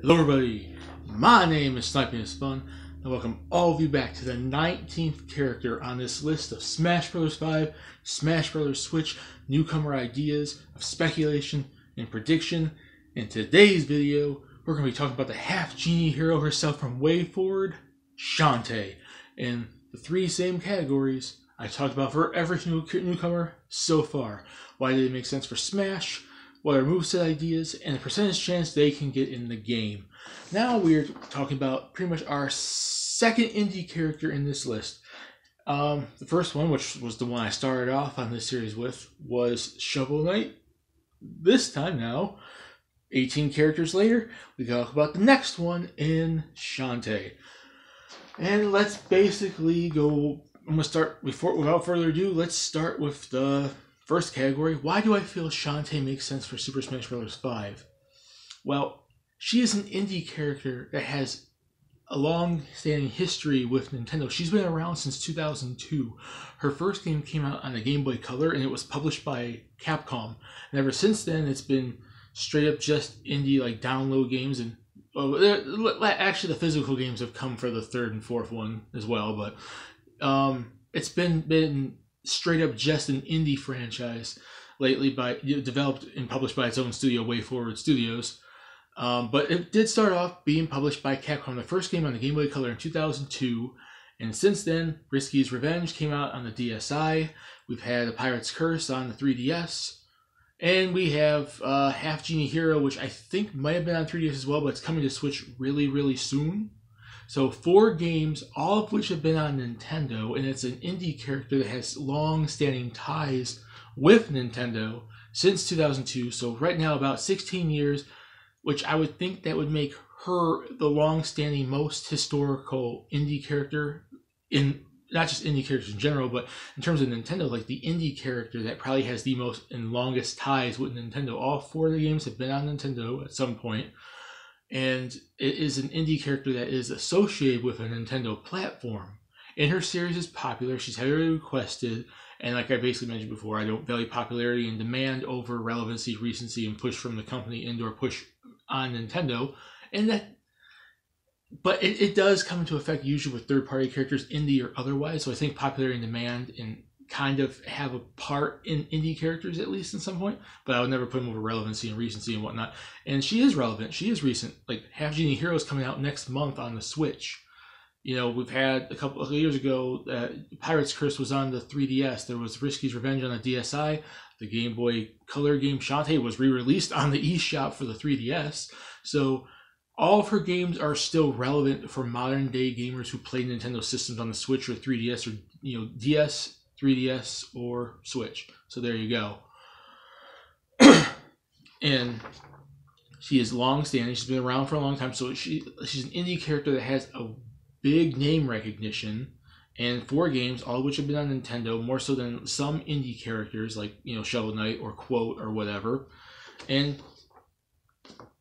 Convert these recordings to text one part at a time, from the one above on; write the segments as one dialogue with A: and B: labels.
A: Hello everybody, my name is Sniping is Fun, and welcome all of you back to the 19th character on this list of Smash Bros. 5, Smash Bros. Switch, newcomer ideas of speculation and prediction. In today's video, we're going to be talking about the half-genie hero herself from Way Forward, Shantae. In the three same categories I talked about for every newcomer so far. Why did it make sense for Smash? What are moveset ideas, and the percentage chance they can get in the game. Now we're talking about pretty much our second indie character in this list. The first one, which was the one I started off on this series with, was Shovel Knight. This time now, 18 characters later, we talk about the next one in Shantae. And let's basically go, I'm going to start, without further ado, let's start with the first category. Why do I feel Shantae makes sense for Super Smash Bros. 5? Well, she is an indie character that has a long-standing history with Nintendo. She's been around since 2002. Her first game came out on the Game Boy Color, and it was published by Capcom. And ever since then, it's been straight up just indie, like download games. And actually, the physical games have come for the third and fourth one as well. But it's been straight up just an indie franchise lately, developed and published by its own studio, Way Forward Studios. But it did start off being published by Capcom. The first game on the Game Boy Color in 2002, and since then, Risky's Revenge came out on the DSi. We've had A Pirate's Curse on the 3DS, and we have Half Genie Hero, which I think might have been on 3DS as well, but it's coming to Switch really, really soon. So 4 games, all of which have been on Nintendo, and it's an indie character that has long-standing ties with Nintendo since 2002. So right now, about 16 years, which I would think that would make her the long-standing, most historical indie character in, not just indie characters in general, but in terms of Nintendo, like the indie character that probably has the most and longest ties with Nintendo. All 4 of the games have been on Nintendo at some point. And it is an indie character that is associated with a Nintendo platform. And her series is popular. She's heavily requested. And like I basically mentioned before, I don't value popularity and demand over relevancy, recency, and push from the company and/or push on Nintendo. But it does come into effect usually with third-party characters, indie or otherwise. So I think popularity and demand and kind of have a part in indie characters, at least in some point, but I would never put them over relevancy and recency and whatnot. And she is relevant. She is recent. Like, Half Genie Hero is coming out next month on the Switch. You know, we've had a couple of years ago, Pirate's Curse was on the 3DS. There was Risky's Revenge on the DSi. The Game Boy Color game Shantae was re-released on the eShop for the 3DS. So all of her games are still relevant for modern day gamers who play Nintendo systems on the Switch or 3DS or, you know, DS, 3DS, or Switch. So there you go. And she is long-standing. She's been around for a long time. So she's an indie character that has a big name recognition. And 4 games, all of which have been on Nintendo, more so than some indie characters like, you know, Shovel Knight or Quote or whatever. And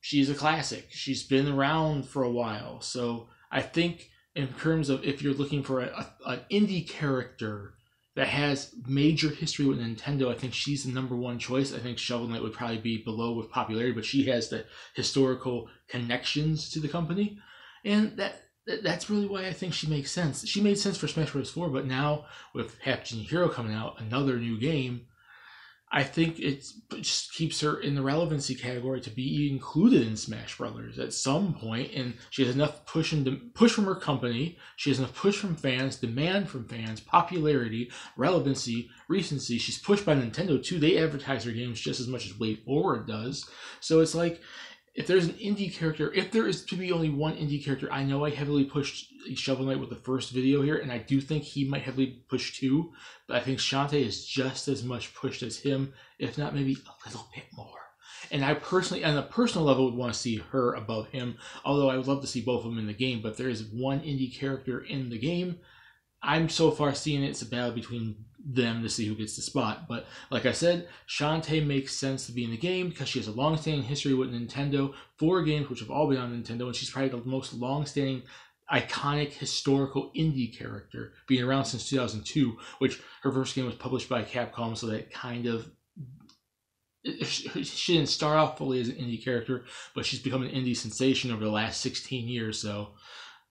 A: she's a classic. She's been around for a while. So I think in terms of if you're looking for an indie character that has major history with Nintendo, I think she's the number one choice. I think Shovel Knight would probably be below with popularity, but she has the historical connections to the company. And that's really why I think she makes sense. She made sense for Smash Bros. 4, but now with Half Genie Hero coming out, another new game, I think it just keeps her in the relevancy category to be included in Smash Brothers at some point. And she has enough push from her company. She has enough push from fans, demand from fans, popularity, relevancy, recency. She's pushed by Nintendo too. They advertise her games just as much as Way Forward does. So it's like, if there's an indie character, if there is to be only one indie character, I know I heavily pushed Shovel Knight with the first video here, and I do think he might heavily push too, but I think Shantae is just as much pushed as him, if not maybe a little bit more. And I personally, on a personal level, would want to see her above him, although I would love to see both of them in the game, but if there is one indie character in the game, I'm so far seeing it's a battle between them to see who gets the spot. But like I said, Shantae makes sense to be in the game because she has a long-standing history with Nintendo, 4 games which have all been on Nintendo, and she's probably the most long-standing, iconic, historical indie character, being around since 2002, which her first game was published by Capcom, so that kind of she didn't start off fully as an indie character, but she's become an indie sensation over the last 16 years, so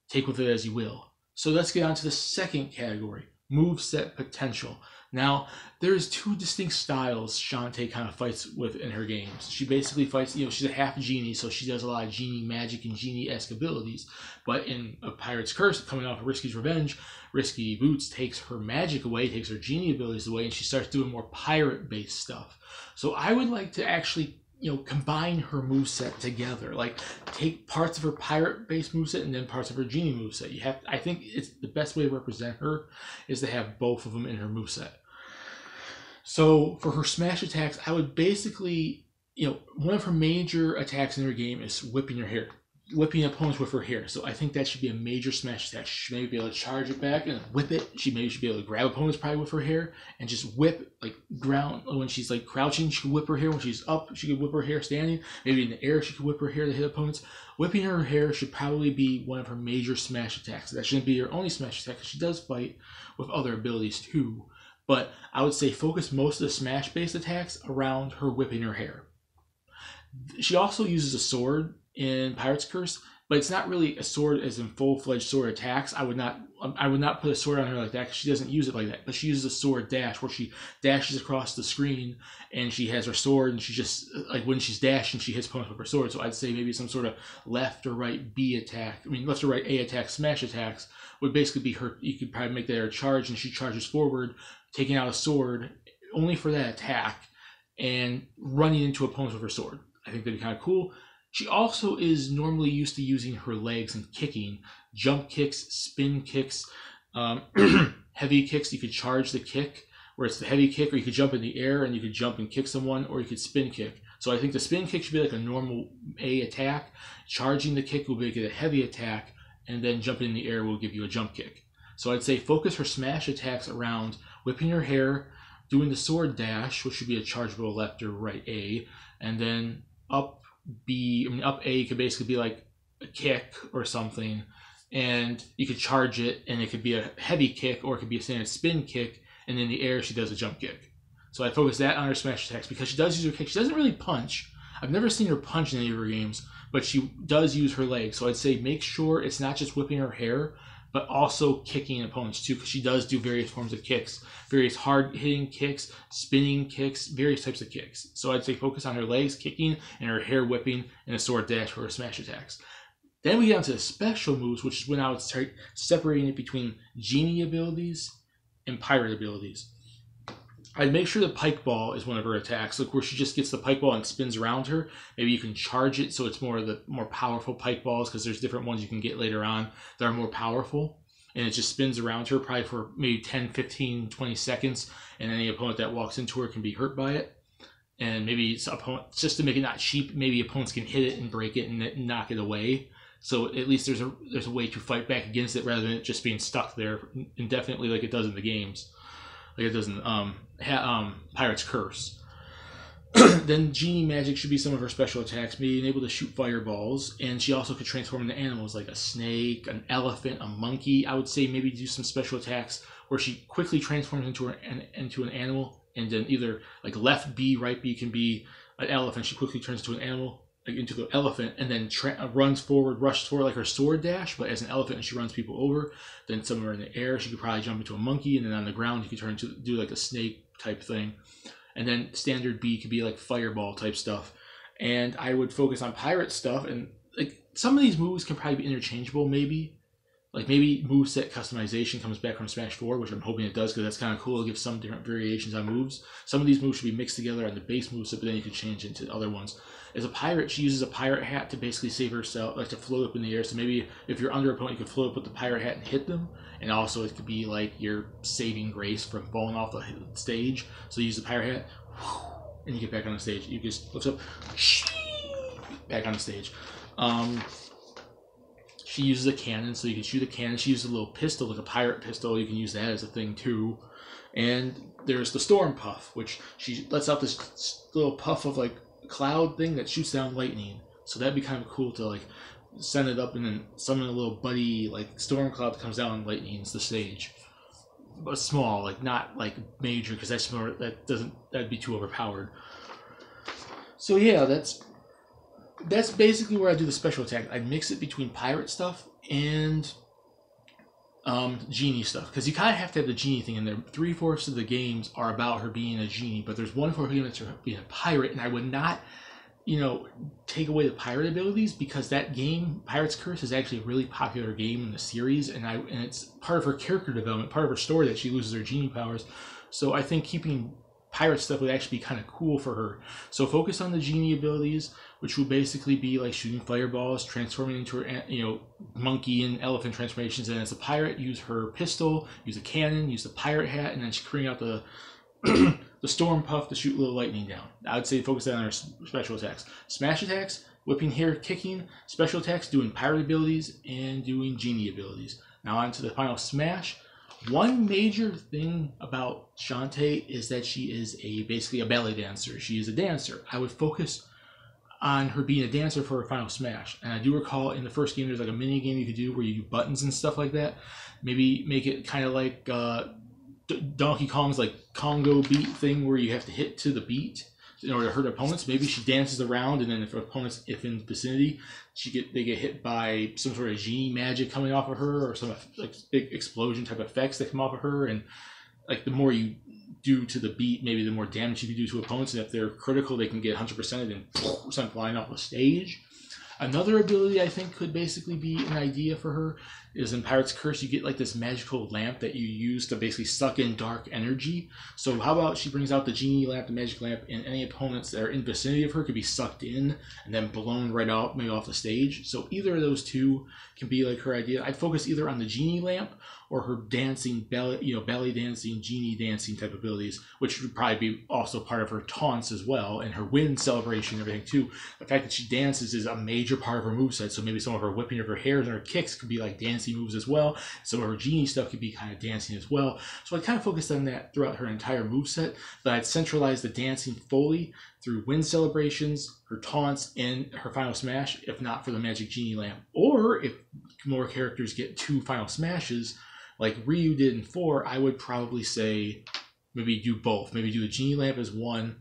A: take with it as you will. So let's get on to the second category, moveset potential. Now, there's two distinct styles Shantae kind of fights with in her games. She basically fights, she's a half genie, so she does a lot of genie magic and genie-esque abilities. But in A Pirate's Curse, coming off of Risky's Revenge, Risky Boots takes her magic away, takes her genie abilities away, and she starts doing more pirate-based stuff. So I would like to actually combine her moveset together. Like, take parts of her pirate-based moveset and then parts of her genie moveset. I think it's the best way to represent her is to have both of them in her moveset. So for her smash attacks, I would basically, one of her major attacks in her game is whipping her hair. Whipping opponents with her hair. So I think that should be a major smash attack. She should maybe be able to charge it back and whip it. She maybe should be able to grab opponents probably with her hair and just whip, like, ground. When she's like crouching, she could whip her hair. When she's up, she could whip her hair standing. Maybe in the air, she could whip her hair to hit opponents. Whipping her hair should probably be one of her major smash attacks. That shouldn't be her only smash attack because she does fight with other abilities too. But I would say focus most of the smash-based attacks around her whipping her hair. She also uses a sword in Pirate's Curse, but it's not really a sword as in full-fledged sword attacks. I would not put a sword on her like that because she doesn't use it like that. But she uses a sword dash where she dashes across the screen and she has her sword and she just, like, when she's dashing, she hits opponents with her sword. So I'd say maybe some sort of left or right B attack. Left or right A attack, smash attacks would basically be her. You could probably make that her charge and she charges forward, taking out a sword only for that attack and running into opponents with her sword. I think that'd be kind of cool. She also is normally used to using her legs and kicking. Jump kicks, spin kicks, heavy kicks. You could charge the kick, where it's the heavy kick, or you could jump in the air and you could jump and kick someone, or you could spin kick. So I think the spin kick should be like a normal A attack. Charging the kick will make it a heavy attack, and then jumping in the air will give you a jump kick. So I'd say focus her smash attacks around whipping her hair, doing the sword dash, which should be a chargeable left or right A, and then up A could basically be like a kick or something, and you could charge it, and it could be a heavy kick, or it could be a standard spin kick, and in the air she does a jump kick. So I focus that on her smash attacks because she does use her kick. She doesn't really punch. I've never seen her punch in any of her games, but she does use her legs. So I'd say make sure it's not just whipping her hair, but also kicking opponents too, because she does do various forms of kicks, various hard-hitting kicks, spinning kicks, various types of kicks. So I'd say focus on her legs kicking and her hair whipping and a sword dash for her smash attacks. Then we get onto the special moves, which is when I would start separating it between genie abilities and pirate abilities. I'd make sure the pike ball is one of her attacks, like where she just gets the pike ball and spins around her. Maybe you can charge it so it's more of the more powerful pike balls, because there's different ones you can get later on that are more powerful. And it just spins around her probably for maybe 10, 15, 20 seconds, and any opponent that walks into her can be hurt by it. And maybe it's just to make it not cheap, maybe opponents can hit it and break it and knock it away. So at least there's a way to fight back against it rather than it just being stuck there indefinitely like it does in the games. Like it does in Pirate's Curse. Then Genie Magic should be some of her special attacks, being able to shoot fireballs, and she also could transform into animals like a snake, an elephant, a monkey. I would say maybe do some special attacks where she quickly transforms into an animal, and then either like left B, right B can be an elephant. She quickly turns into an animal, like into the elephant, and then rushes forward like her sword dash, but as an elephant, and she runs people over. Then somewhere in the air, she could probably jump into a monkey, and then on the ground, you could turn into do like a snake type thing. And then standard B could be like fireball type stuff. And I would focus on pirate stuff, and like some of these moves can probably be interchangeable, maybe. Like maybe moveset customization comes back from Smash 4, which I'm hoping it does, because that's kind of cool. It gives some different variations on moves. Some of these moves should be mixed together on the base moveset, but then you can change into other ones. As a pirate, she uses a pirate hat to basically save herself, like to float up in the air. So maybe if you're under opponent, you can float up with the pirate hat and hit them. And also it could be like your saving grace from falling off the stage. So you use the pirate hat, and you get back on the stage. You just lift up, back on the stage. She uses a cannon, so you can shoot a cannon. She uses a little pistol, like a pirate pistol. You can use that as a thing too. And there's the Storm Puff, which she lets out this little puff of like cloud thing that shoots down lightning. So that'd be kind of cool to like send it up and then summon a little buddy like storm cloud that comes down and lightnings the stage. But small, like not like major, because that'd be too overpowered. So yeah, that's basically where I do the special attack. I mix it between pirate stuff and genie stuff, because you kind of have to have the genie thing in there. 3/4 of the games are about her being a genie, but there's 1/4 game that's her being a pirate, and I would not, take away the pirate abilities, because that game, Pirate's Curse, is actually a really popular game in the series, and it's part of her character development, part of her story, that she loses her genie powers. So I think keeping pirate stuff would actually be kind of cool for her. So focus on the genie abilities, which will basically be like shooting fireballs, transforming into her, monkey and elephant transformations. And as a pirate, use her pistol, use a cannon, use the pirate hat, and then she bring out the the storm puff to shoot a little lightning down. I would say focus on her special attacks. Smash attacks, whipping hair, kicking. Special attacks, doing pirate abilities and doing genie abilities. Now on to the final smash. One major thing about Shantae is that she is basically a ballet dancer. She is a dancer. I would focus on her being a dancer for her final smash. And I do recall in the first game there's like a mini game you could do where you do buttons and stuff like that. Maybe make it kind of like Donkey Kong's like Congo beat thing, where you have to hit to the beat in order to hurt opponents. Maybe she dances around, and then if in vicinity, they get hit by some sort of genie magic coming off of her, or some like big explosion type effects that come off of her, and like the more you do to the beat, maybe the more damage you can do to opponents, and if they're critical, they can get 100% and send flying off the stage. Another ability I think could basically be an idea for her is in Pirate's Curse, you get like this magical lamp that you use to basically suck in dark energy. So how about she brings out the genie lamp, the magic lamp, and any opponents that are in vicinity of her could be sucked in and then blown right out, maybe off the stage. So either of those two can be like her idea. I'd focus either on the genie lamp or her dancing, ballet dancing, genie dancing type abilities, which would probably be also part of her taunts as well, and her win celebration and everything too. The fact that she dances is a major part of her moveset, so maybe some of her whipping of her hairs and her kicks could be like dancing moves as well. Some of her genie stuff could be kind of dancing as well. So I kind of focused on that throughout her entire moveset, but I'd centralize the dancing fully through win celebrations, her taunts, and her final smash, if not for the magic genie lamp. Or if more characters get 2 final smashes, like Ryu did in 4, I would probably say maybe do both. Maybe do the genie lamp as one,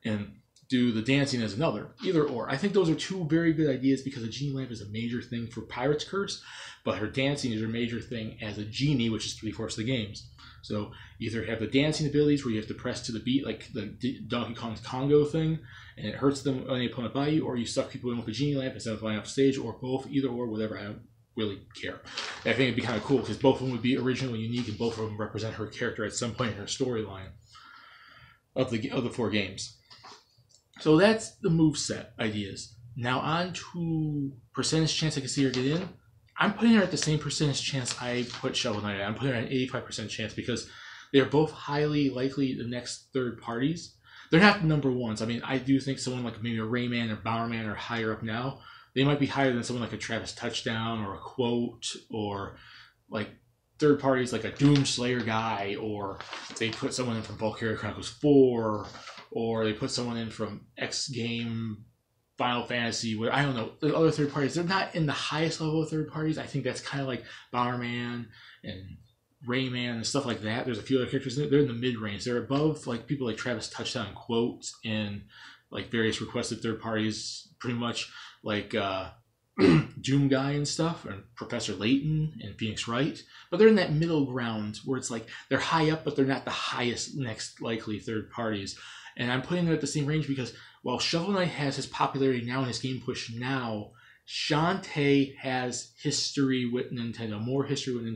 A: and do the dancing as another. Either or. I think those are 2 very good ideas, because the genie lamp is a major thing for Pirate's Curse, but her dancing is her major thing as a genie, which is 3/4 of the games. So either have the dancing abilities where you have to press to the beat, like the Donkey Kong's Congo thing, and it hurts them any opponent by you, or you suck people in with the genie lamp instead of flying off stage, or both, either or, whatever. I don't really care. I think it'd be kind of cool, because both of them would be original and unique, and both of them represent her character at some point in her storyline of the 4 games. So that's the move set ideas. Now on to percentage chance I can see her get in. I'm putting her at the same percentage chance I put Shovel Knight at. I'm putting her at an 85% chance, because they're both highly likely the next third parties. They're not the number ones. I mean, I do think someone like maybe a Rayman or Bomberman are higher up now. They might be higher than someone like a Travis Touchdown or a Quote, or like third parties like a Doomslayer guy, or they put someone in from Valkyria Chronicles 4, or they put someone in from X Game, Final Fantasy, where I don't know, the other third parties. They're not in the highest level of third parties. I think that's kind of like Bomberman and Rayman and stuff like that. There's a few other characters. They're in the mid range. They're above like people like Travis Touchdown, Quotes, and like various requested third parties, pretty much like Doom Guy and stuff, and Professor Layton and Phoenix Wright. But they're in that middle ground where it's like they're high up, but they're not the highest next likely third parties. And I'm putting them at the same range because while Shovel Knight has his popularity now and his game push now, Shantae has history with Nintendo, more history with Nintendo.